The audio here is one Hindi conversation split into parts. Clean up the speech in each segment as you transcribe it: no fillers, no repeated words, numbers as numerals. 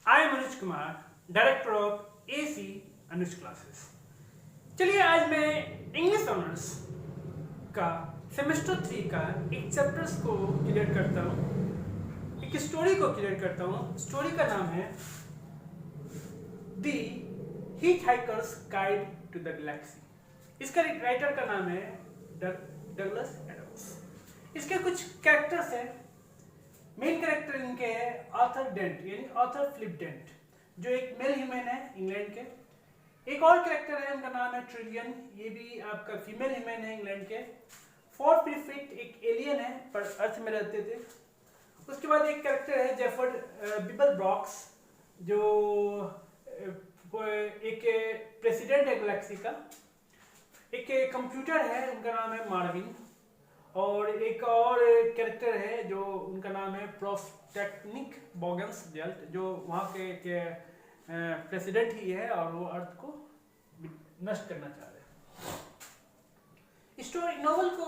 I am Anuj Kumar, director of AC Anuj classes. चलिए आज मैं इंग्लिश ऑनर्स का सेमेस्टर 3 का एक चैप्टर्स को क्लियर करता हूँ, एक स्टोरी को क्लियर करता हूँ। स्टोरी का नाम है the hitchhiker's guide to the galaxy. इसका राइटर का नाम है डगलस एडम्स। इसके कुछ कैरेक्टर्स हैं। मेन कैरेक्टर इनके है आर्थर डेंट, यानी आर्थर फिलिप डेंट, जो एक मेल ह्यूमन है इंग्लैंड के। एक और कैरेक्टर है, उनका नाम है ट्रिलियन, ये भी आपका फीमेल ह्यूमन है इंग्लैंड के। फोर्थ प्रीफेक्ट एक एलियन है, पर अर्थ में रहते थे। उसके बाद एक कैरेक्टर है जेफर्ड बिबल ब्रॉक्स, जो एक प्रेसिडेंट है गैलेक्सी का। एक कंप्यूटर है, उनका नाम है मार्विन। और एक और कैरेक्टर है जो उनका नाम है प्रोस्टेक्निक बॉगन्स जेल्ट, जो वहाँ के प्रेसिडेंट ही है और वो अर्थ को नष्ट करना चाह रहे हैं। स्टोरी नोवेल को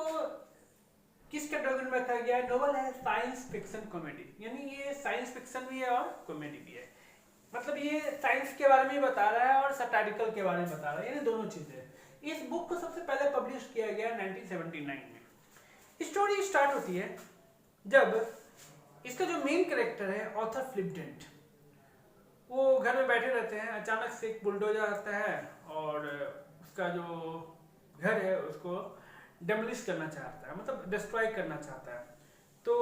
किस कैटेगरी में रखा गया है? नोवेल है साइंस फिक्शन कॉमेडी, यानी ये साइंस फिक्शन भी है और कॉमेडी भी है। मतलब ये साइंस के बारे में ही बता रहा है और सटारिकल के बारे में बता रहा है, यानी दोनों चीजें। इस बुक को सबसे पहले पब्लिश किया गया 1979 में। स्टोरी स्टार्ट होती है जब इसका जो मेन कैरेक्टर है ऑथर फिलिप डेंट, वो घर में बैठे रहते हैं। अचानक से एक बुलडोजर आता है और उसका जो घर है उसको डेमोलिश करना चाहता है, मतलब डिस्ट्रॉय करना चाहता है। तो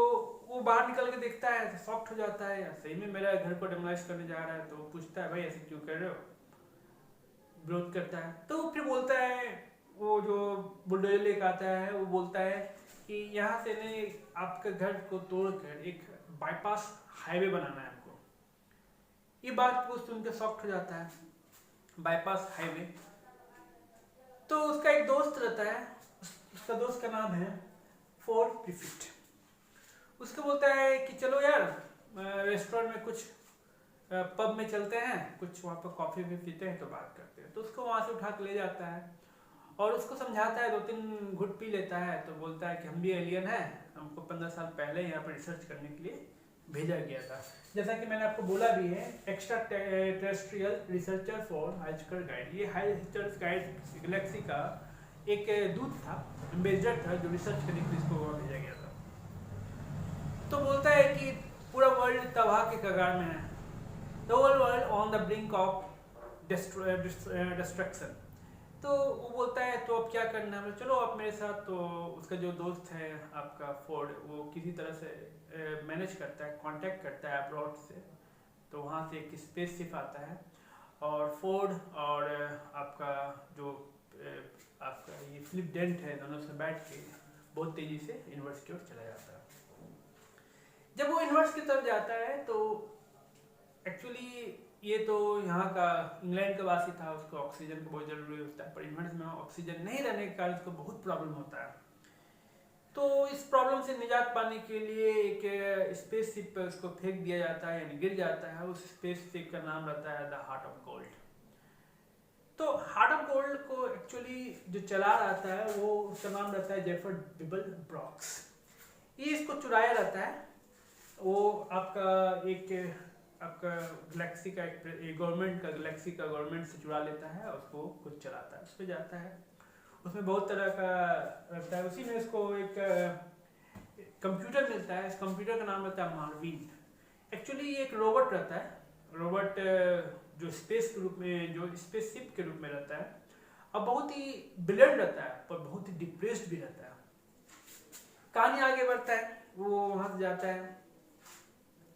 वो बाहर निकल के देखता है तो शॉक्ड हो जाता है, यार सही में मेरा घर को डेमोलिश करने जा रहा है। तो पूछता है भाई ऐसे क्यों कर रहे हो, विरोध करता है। तो फिर बोलता है, वो जो बुलडोजर लेकर आता है वो बोलता है कि यहाँ से ने आपके घर को तोड़कर एक बाईपास हाईवे बनाना है हमको। ये बात वो सुनकर शॉक्ड हो जाता है, बाईपास हाईवे। तो उसका एक दोस्त रहता है, उसका दोस्त का नाम है फोर्ड प्रीफेक्ट। उसको बोलता है कि चलो यार रेस्टोरेंट में कुछ पब में चलते हैं, कुछ वहाँ पर कॉफी भी पीते हैं तो बात करते हैं। तो उसको वहाँ से उठा के ले जाता है और उसको समझाता है, 2-3 घुट पी लेता है। तो बोलता है कि हम भी एलियन हैं, हमको 15 साल पहले यहाँ पर रिसर्च करने के लिए भेजा गया था। जैसा कि मैंने आपको बोला भी है, extra terrestrial researcher for hitchhiker guide. ये हाइचकर गाइड गैलेक्सी का एक दूत था, एम्बेसडर था, जो रिसर्च करने के लिए इसको वहाँ भेजा गया था। तो बोलता है कि पूरा वर्ल्ड तबाह के कगार में है, the whole world on the brink of destruction. तो वो बोलता है तो अब क्या करना है, चलो आप मेरे साथ। तो उसका जो दोस्त है आपका फोर्ड, वो किसी तरह से मैनेज करता है, कांटेक्ट करता है अब्रॉड से। तो वहाँ से एक स्पेसशिप आता है और फोर्ड और आपका जो आपका ये फिलिप डेंट है, दोनों से बैठ के बहुत तेजी से यूनिवर्स की ओर चला जाता है। जब वो यूनिवर्स की तरफ जाता है तो एक्चुअली ये तो यहाँ का इंग्लैंड का वासी था, उसको ऑक्सीजन का बहुत जरूरी होता है, पर यूनिवर्स में ऑक्सीजन नहीं रहने के कारण उसको बहुत प्रॉब्लम होता है। तो इस प्रॉब्लम से निजात पाने के लिए एक स्पेसशिप पे उसको फेंक दिया जाता है, यानी गिर जाता है। उस स्पेसशिप का नाम रहता है द हार्ट ऑफ गोल्ड। तो हार्ट ऑफ गोल्ड को एक्चुअली जो चला रहता है वो, उसका नाम रहता है जेफर्ड बिबल ब्रॉक्स। ये इसको चुराया रहता है। वो आपका गैलेक्सी का एक गवर्नमेंट का, गैलेक्सी का गवर्नमेंट से चुरा लेता है, उसको खुद चलाता है, उस पर जाता है। उसमें बहुत तरह का रहता है। उसी में इसको एक कंप्यूटर मिलता है। इस कंप्यूटर का नाम रहता है मार्विन। एक्चुअली ये एक रोबोट रहता है, रोबोट जो स्पेस के रूप में, जो स्पेसशिप के रूप में रहता है, और बहुत ही ब्रिलियंट रहता है, पर बहुत ही डिप्रेस्ड भी रहता है। कहानी आगे बढ़ता है, वो वहाँ से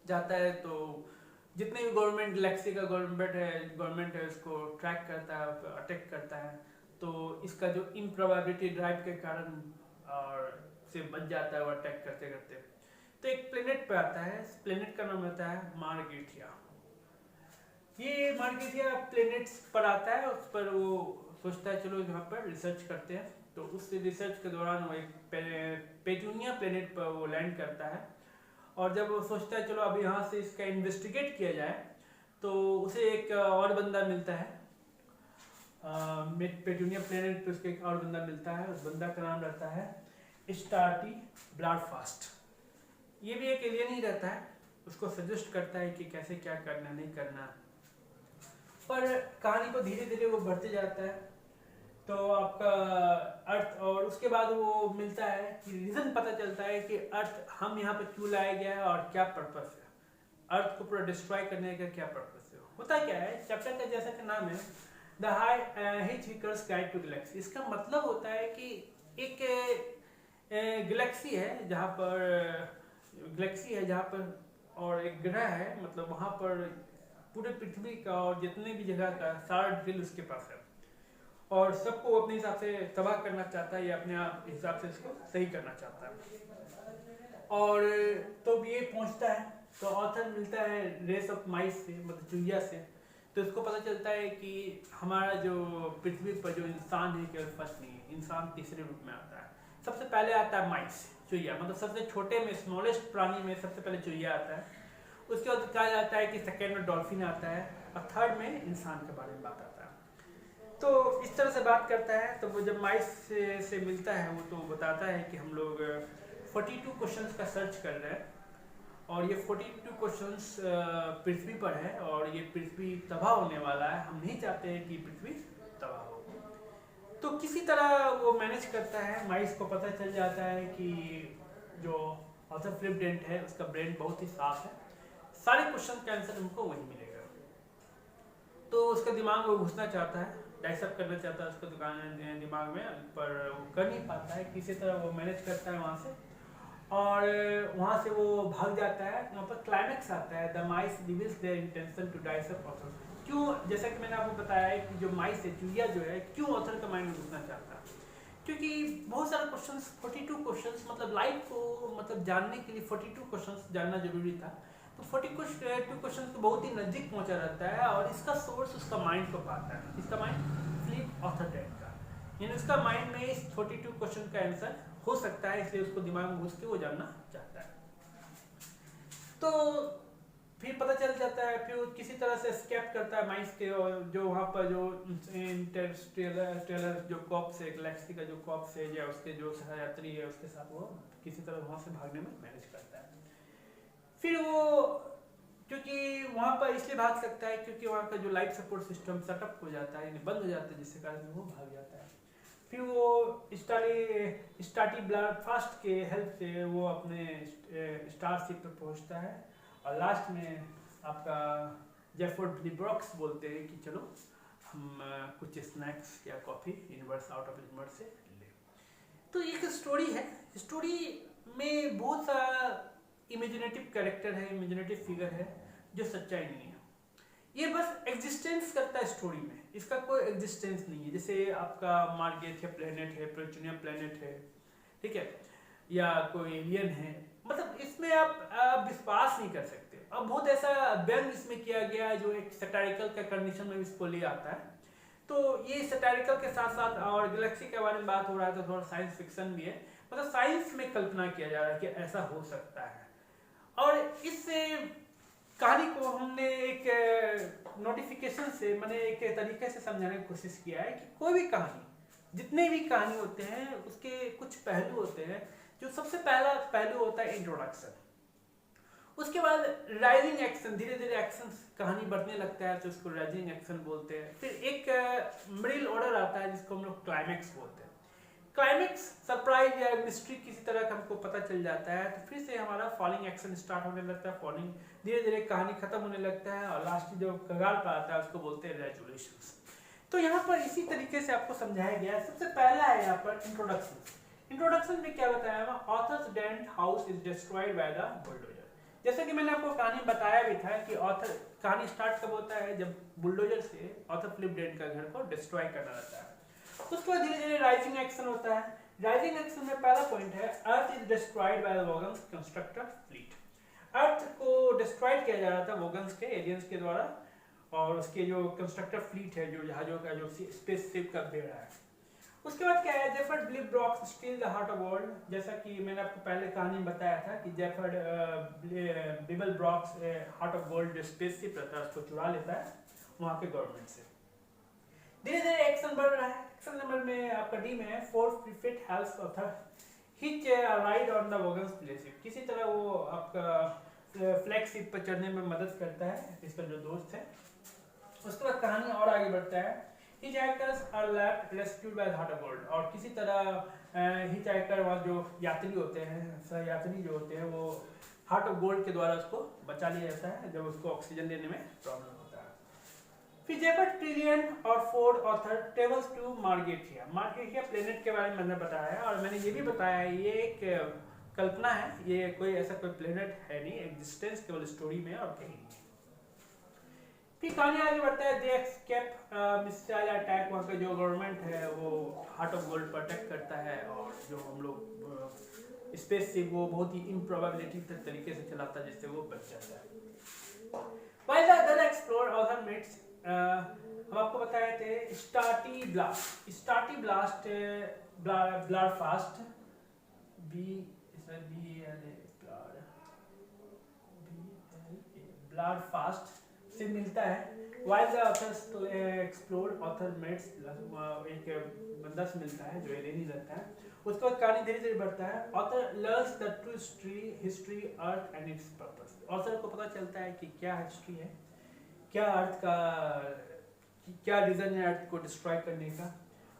जाता है तो जितने भी गवर्नमेंट, गैलेक्सी का गवर्नमेंट है उसको ट्रैक करता है, अटैक करता है। तो इसका जो इम्प्रोबेबिलिटी ड्राइव के कारण और से बच जाता है वो अटैक करते करते। तो एक प्लेनेट पे आता है, इस प्लेनेट का नाम रहता है मार्गेटिया। ये मार्गेटिया प्लेनेट पर आता है, उस पर वो सोचता है चलो यहाँ पर रिसर्च करते हैं। तो उस रिसर्च के दौरान वो एक पेटूनिया प्लेनेट पर वो लैंड करता है। और जब वो सोचता है चलो अब यहाँ से इसका इन्वेस्टिगेट किया जाए, तो उसे एक और बंदा मिलता है। पेटूनिया प्लेनेट पे उसके एक और बंदा मिलता है। उस बंदा का नाम रहता है स्टार्टी ब्लडफास्ट। ये भी एक एलियन ही रहता है। उसको सजेस्ट करता है कि कैसे क्या करना नहीं करना। पर कहानी को धीरे धीरे वो बढ़ते जाता है, तो आपका अर्थ, और उसके बाद वो मिलता है कि रीज़न पता चलता है कि अर्थ हम यहाँ पे क्यों लाया गया है और क्या पर्पस है, अर्थ को पूरा डिस्ट्रॉय करने का क्या पर्पस है। होता क्या है, चैप्टर का जैसा कि नाम है द हिचहिकर्स गाइड टू गैलेक्सी, इसका मतलब होता है कि एक गैलेक्सी है जहाँ पर और एक ग्रह है, मतलब वहाँ पर पूरे पृथ्वी का और जितने भी जगह का सारा डिटेल उसके पास है, और सबको अपने हिसाब से तबाह करना चाहता है या अपने आप हिसाब से इसको सही करना चाहता है। और तो ये पहुंचता है तो ऑथर मिलता है रेस ऑफ माइस से, मतलब चुहिया से, तो इसको पता चलता है कि हमारा जो पृथ्वी पर जो इंसान है केवल फर्स्ट नहीं है, इंसान तीसरे रूप में आता है। सबसे पहले आता है माइस, चुहिया, मतलब सबसे छोटे में स्मॉलेस्ट प्राणी में सबसे पहले चुहिया आता है। उसके बाद कहा जाता है कि सेकेंड में डॉल्फिन आता है और थर्ड में इंसान के बारे में बात आता है। तो इस तरह से बात करता है। तो वो जब माइस से मिलता है वो तो बताता है कि हम लोग 42 क्वेश्चंस का सर्च कर रहे हैं और ये 42 क्वेश्चंस पृथ्वी पर है और ये पृथ्वी तबाह होने वाला है, हम नहीं चाहते हैं कि पृथ्वी तबाह हो। तो किसी तरह वो मैनेज करता है। माइस को पता चल जाता है कि जो ऑथर फिलिप डेंट है उसका ब्रेन बहुत ही साफ है, सारे क्वेश्चन का आंसर उनको वही मिलेगा। तो उसका दिमाग वो घुसना चाहता है, डाइसअप करना चाहता है उसका दिमाग में, पर वो कर नहीं पाता है। किसी तरह वो मैनेज करता है वहाँ से और वहाँ से वो भाग जाता है। वहाँ पर क्लाइमेक्स आता है, the mice reveals their intention to dice up Arthur. क्यों, जैसा कि मैंने आपको बताया है कि जो माइस है, चुहिया जो है, क्यों ऑथर का माइंड में घुसना चाहता है, क्योंकि बहुत सारे क्वेश्चंस, 42 क्वेश्चंस, मतलब लाइफ को मतलब जानने के लिए 42 क्वेश्चंस जानना जरूरी था। तो 42 क्वेश्चन तो बहुत ही नजदीक पहुंचा रहता है और इसका सोर्स उसका माइंड को पाता है। इसका माइंड फिलिप ऑथर डेंट का, यानी उसका माइंड में इस 42 क्वेश्चन का आंसर हो सकता है, इसलिए उसको दिमाग में घुस के वो जानना चाहता है। तो फिर पता चल जाता है, फिर किसी तरह से स्केप करता है माइस के, और जो वहाँ पर जो इंटरस्टेलर जो कॉप्स है, गैलेक्सी का जो कॉप्स है या उसके जो सहयात्री है उसके साथ वो किसी तरह वहाँ से भागने में मैनेज करता है। फिर वो क्योंकि वहाँ पर इसलिए भाग सकता है क्योंकि वहाँ का जो लाइफ सपोर्ट सिस्टम सेटअप हो जाता है, बंद हो जाता है, जिससे कारण वो भाग जाता है। फिर वो स्टार्टी ब्लास्ट के हेल्प से वो अपने स्टारशिप पे पहुँचता है और लास्ट में आपका जेफर्ड लिब्रॉक्स बोलते हैं कि चलो हम कुछ स्नैक्स या coffee universe out of universe से ले। तो एक स्टोरी है, स्टोरी में बहुत सारा इमेजिनेटिव कैरेक्टर है, इमेजिनेटिव फिगर है जो सच्चाई नहीं है। ये बस एग्जिस्टेंस करता है स्टोरी में, इसका कोई एग्जिस्टेंस नहीं है। जैसे आपका मार्गेथिया प्लेनेट है, प्लूटोनियम प्लेनेट है, ठीक है, या कोई एलियन है, मतलब इसमें आप विश्वास नहीं कर सकते। अब बहुत ऐसा व्यंग इसमें किया गया है जो एक सैटारिकल का कंडीशन में इसको ले आता है। तो ये सैटारिकल के साथ साथ और गैलेक्सी के बारे में बात हो रहा है तो थोड़ा साइंस फिक्शन भी है, मतलब साइंस में कल्पना किया जा रहा है कि ऐसा हो सकता है। और इस कहानी को हमने एक नोटिफिकेशन से, मैंने एक तरीके से समझाने की कोशिश किया है कि कोई भी कहानी, जितने भी कहानी होते हैं उसके कुछ पहलू होते हैं। जो सबसे पहला पहलू होता है इंट्रोडक्शन, उसके बाद राइजिंग एक्शन, धीरे धीरे एक्शन कहानी बढ़ने लगता है तो उसको राइजिंग एक्शन बोलते हैं। फिर एक मिडिल ऑर्डर आता है जिसको हम लोग क्लाइमैक्स बोलते हैं। क्लाइमैक्स सरप्राइज या मिस्ट्री किसी तरह का हमको पता चल जाता है तो फिर से हमारा फॉलिंग एक्शन स्टार्ट होने लगता है, फॉलिंग धीरे धीरे कहानी खत्म होने लगता है और लास्ट जो कगार पर आता है उसको बोलते हैं रेजोल्यूशंस। तो यहाँ पर इसी तरीके से आपको समझाया गया है। सबसे पहला है यहाँ पर इंट्रोडक्शन। इंट्रोडक्शन में क्या बताया हुआ, Arthur's Dent house is destroyed by the bulldozer. जैसे कि मैंने आपको कहानी बताया भी था कि ऑथर कहानी स्टार्ट कब होता है, जब बुलडोजर से ऑथर फिलिप डेंट का घर को डिस्ट्रॉय करना रहता है। उसके बाद धीरे धीरे राइजिंग एक्शन होता है। राइजिंग एक्शन में पहला पॉइंट है, earth is destroyed by the Vogons constructor fleet. Earth को डिस्ट्रॉयड किया जा रहा था वोगन्स के, एलियंस के द्वारा, और उसके जो कंस्ट्रक्टर फ्लीट है, जो जहाजों का जो स्पेसशिप का बेड़ा है। उसके बाद क्या है, Zaphod Beeblebrox steal the heart of world. जैसा कि मैंने आपको पहले कहानी में बताया था कि जेफर्ड लिब्रॉक्स हार्ट ऑफ वर्ल्ड जो स्पेसशिप रहता है उसको चुरा लेता है वहाँ के गवर्नमेंट से। धीरे धीरे एक्शन बढ़ रहा है। एक्शन नंबर में आपका डी में है, Ford Prefect helps Arthur hitch ride on the Vogons spaceship. किसी तरह वो आपका फ्लैग शिप पर चढ़ने में मदद करता है इसका जो दोस्त है। उसके बाद कहानी और आगे बढ़ता है। Hitchhikers are left rescued by Heart of Gold, और किसी तरह हिचहाइकर वहाँ जो यात्री होते हैं, सहयात्री जो होते हैं, वो हार्ट ऑफ गोल्ड के द्वारा उसको बचा लिया जाता है जब उसको ऑक्सीजन लेने में प्रॉब्लम होता है। फिर जेफर्ड ट्रिलियन और Ford Arthur travels to Magrathea. Magrathea planet के बारे में मैंने बताया है, और मैंने ये भी बताया है ये एक कल्पना है, ये कोई ऐसा कोई प्लेनेट है नहीं, एग्जिस्टेंस केवल स्टोरी में और कहीं नहीं। फिर कहानी आगे बढ़ता है। दे एस्केप मिसाइल अटैक, वहाँ का जो गवर्नमेंट है वो हार्ट ऑफ गोल्ड पर अटैक करता है, और जो हम लोग स्पेस से वो बहुत ही इम्प्रोबेबिलिटी तरीके से चलाता है जिससे वो बच जाता है। While the other explorer author meets, हम आपको बताए थे स्टार्टी ब्लास्ट ब्लारफास्ट ब्लारफास्ट से मिलता है। While the author explored, author meets, एक बंदा से मिलता है जो एलियन रहता है। उसके बाद कहानी धीरे धीरे बढ़ता है। Author learns the true history, earth and its purpose. Author को पता चलता है कि क्या हिस्ट्री है, क्या अर्थ का क्या रीजन है अर्थ को डिस्ट्रॉय करने का।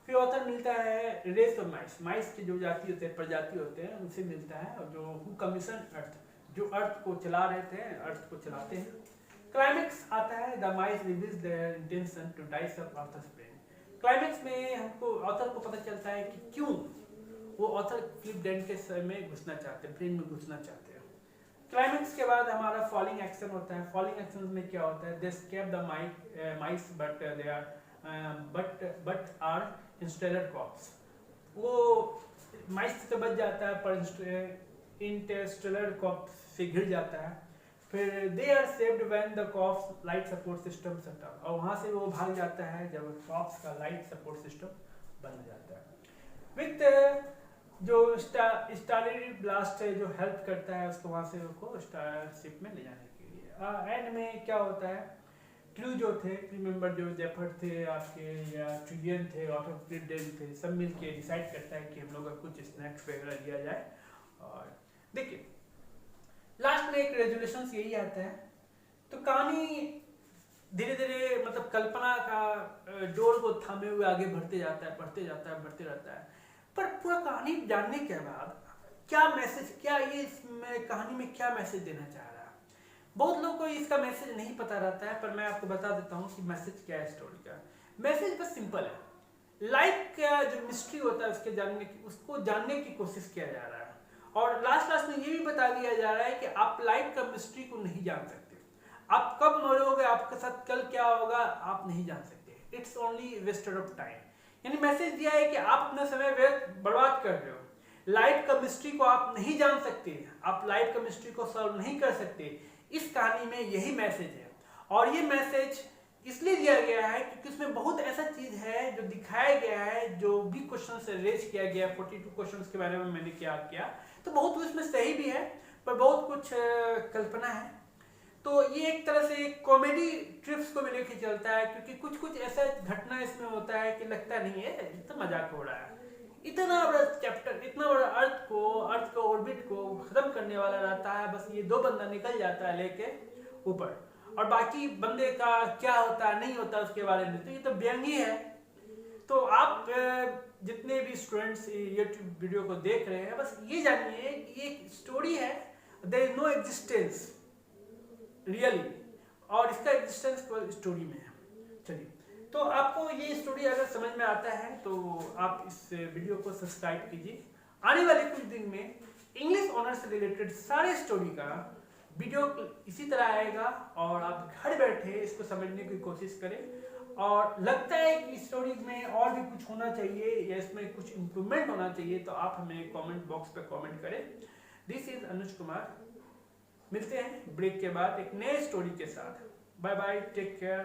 फिर ऑथर मिलता है रेस ऑफ माइस की जो जाति होते हैं, प्रजाति होते हैं, उनसे मिलता है, और जो हु कमीशन अर्थ, जो अर्थ को चला रहे थे, अर्थ को चलाते हैं। क्लाइमेक्स आता है। The mice reveals their intention to dice up Earth's brain. Climax में हमको ऑथर को पता चलता है कि क्यों वो ऑथर फिलिप डेंट के सर में घुसना चाहते हैं, ब्रेन में घुसना चाहते हैं। क्लाइमेक्स के बाद हमारा फॉलिंग एक्शन होता है। फॉलिंग एक्शन में क्या होता है? They escape the mice but are interstellar cops. वो माइस से बच जाता है पर इंटरस्टेलर कॉप्स से घिर जाता है। फिर they are saved when the cops light support system set up, और वहाँ से वो भाग जाता है जब कॉप्स का लाइट सपोर्ट सिस्टम बन जाता है। विथ जो स्टारली ब्लास्ट है जो हेल्प करता है उसको वहाँ से उसको स्टारशिप में ले जाने के लिए। एंड में क्या होता है? क्रू जो थे, क्रू मेंबर जो जेफर्ड थे आपके, या ट्रिलियन थे, ऑथर फिलिप डेंट थे, सब मिलके डिसाइड करता है कि हम लोग का कुछ स्नैक्स वगैरह लिया जाए। और देखिए लास्ट में एक रेजोल्यूशन यही आता है। तो कहानी धीरे धीरे मतलब कल्पना का डोर को थामे हुए आगे बढ़ते जाता है, बढ़ते जाता है, बढ़ते रहता है। पर पूरा कहानी जानने के बाद क्या मैसेज, क्या ये इसमें कहानी में क्या मैसेज देना चाह रहा है? बहुत लोगों को इसका मैसेज नहीं पता रहता है, पर मैं आपको बता देता हूँ कि मैसेज क्या है स्टोरी का। मैसेज बस सिंपल है। लाइफ का जो मिस्ट्री होता है उसको जानने की कोशिश किया जा रहा है, और लास्ट में ये भी बता दिया जा रहा है कि आप लाइफ का मिस्ट्री को नहीं जान सकते। आप कब मरोगे, आपके साथ कल क्या होगा, आप नहीं जान सकते। It's only wasted of time. यानी मैसेज दिया है कि आप अपना समय बर्बाद कर रहे हो। लाइफ का मिस्ट्री को आप नहीं जान सकते, आप लाइफ का मिस्ट्री को सॉल्व नहीं कर सकते। इस कहानी में यही मैसेज है, और ये मैसेज इसलिए दिया गया है क्योंकि उसमें बहुत ऐसा चीज है जो दिखाया गया है, जो भी क्वेश्चन से रेज किया गया। 42 क्वेश्चंस के बारे में मैंने क्या किया, तो बहुत कुछ इसमें सही भी है पर बहुत कुछ कल्पना है। तो ये एक तरह से कॉमेडी ट्रिप्स को भी लेके चलता है, क्योंकि कुछ कुछ ऐसा घटना इसमें होता है कि लगता नहीं है इतना मजाक हो रहा है। इतना बड़ा चैप्टर, इतना बड़ा अर्थ को ऑर्बिट को खत्म करने वाला रहता है, बस ये 2 बंदा निकल जाता है लेके ऊपर, और बाकी बंदे का क्या होता है नहीं होता उसके बारे में तो ये तो व्यंग्य है। तो आप जितने भी स्टूडेंट्स यूट्यूब वीडियो को देख रहे हैं, बस ये जानिए कि ये स्टोरी है, there is no existence really, और इसका एग्जिस्टेंस केवल स्टोरी में है। चलिए, तो आपको ये स्टोरी अगर समझ में आता है तो आप इस वीडियो को सब्सक्राइब कीजिए। आने वाले कुछ दिन में इंग्लिश ऑनर्स से रिलेटेड सारे स्टोरी का वीडियो इसी तरह आएगा, और आप घर बैठे इसको समझने की कोशिश करें। और लगता है कि स्टोरी में और भी कुछ होना चाहिए या इसमें कुछ इम्प्रूवमेंट होना चाहिए, तो आप हमें कमेंट बॉक्स पे कमेंट करें। This is Anuj Kumar. मिलते हैं ब्रेक के बाद एक नए स्टोरी के साथ। Bye bye, take care.